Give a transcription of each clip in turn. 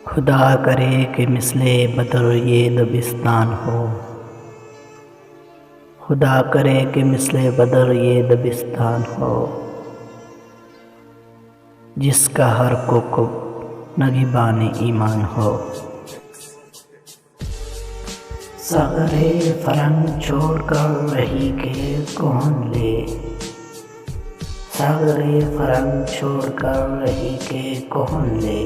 خدا کرے کہ مثل بدر یہ دبستان ہو، خدا کرے کہ مثل بدر یہ دبستان ہو، جس کا ہر کوکب نگہبان ایمان ہو۔ ساغر فرنگ چھوڑ کر رہی کہ کون لے، ساغر فرنگ چھوڑ کر رہی کہ کون لے،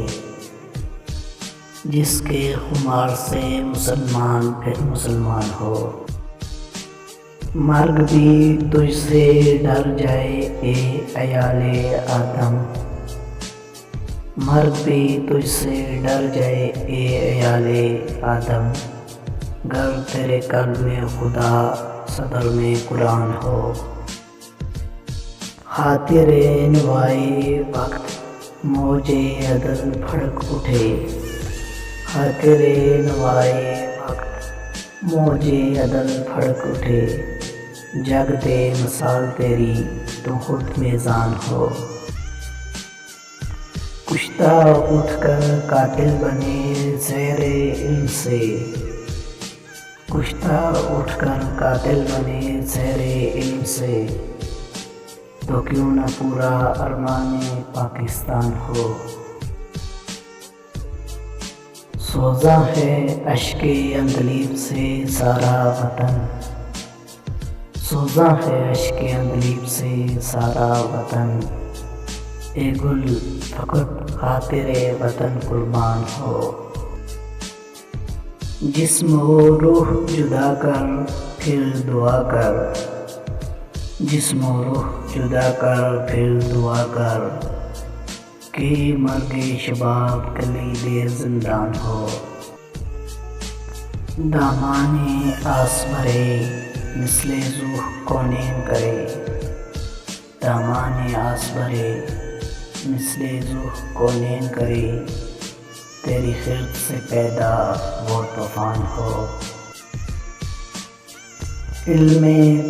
جس کے خمار سے مسلمان پھر مسلمان ہو۔ مرگ بھی تجھ سے ڈر جائے اے عیال آدم، مرگ بھی تجھ سے ڈر جائے اے عیال آدم، گر تیرے قلب میں خدا صدر میں قرآن ہو۔ خاطر نوائے وقت موج عدل بھڑک اٹھے، خاطر نوائے وقت موج عدل بھڑک اٹھے، جگ دے مثال تیری تو خود میزان ہو۔ کشتہ اٹھ کر قاتل بنے زیر علم سے، کشتہ اٹھ کر قاتل بنے زیر علم سے، تو کیوں نہ پورا ارمان پاکستان ہو۔ سوزاں ہے اشک عندلیب سے سارا وطن، سوزاں ہے اشک عندلیب سے سارا وطن، اے گل فقط خاطر وطن قربان ہو۔ جسم و روح جدا کر پھر دعا کر، جسم و روح جدا کر پھر دعا کر، کہ مرگ شباب کلید زندان ہو۔ دامان آس بھرے مثل ذوح کونین کرے، دامان آس بھرے مثل ذوح کونین کرے، تیری خرد سے پیدا وہ طوفان ہو۔ علم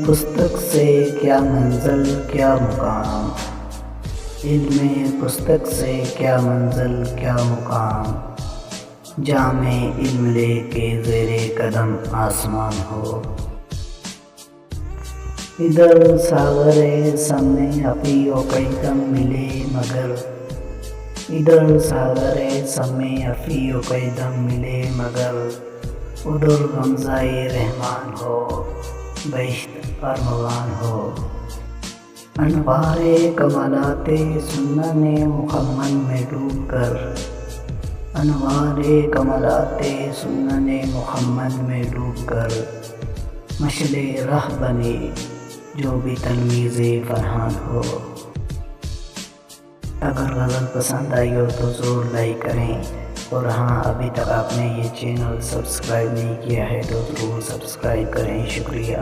پستک سے کیا منزل کیا مقام، علم پستک سے کیا منزل کیا مقام، جام علم لے کے زیر قدم آسمان ہو۔ ادھر ساغر سامنے افی و قیدم ملے مگر، ادھر ساغر سامنے افی و قیدم ملے مگر، ادھر غمزہ رحمان ہو بہشت ارمغان ہو۔ انوار کمالات سنن محمد میں ڈوب کر، انوار کمالات سنن محمد میں ڈوب کر، مشعل راہ بنے جو بھی تلمیذ فرحان ہو۔ اگر غزل پسند آئی ہو تو ضرور لائک کریں، اور ہاں ابھی تک آپ نے یہ چینل سبسکرائب نہیں کیا ہے تو ضرور سبسکرائب کریں۔ شکریہ۔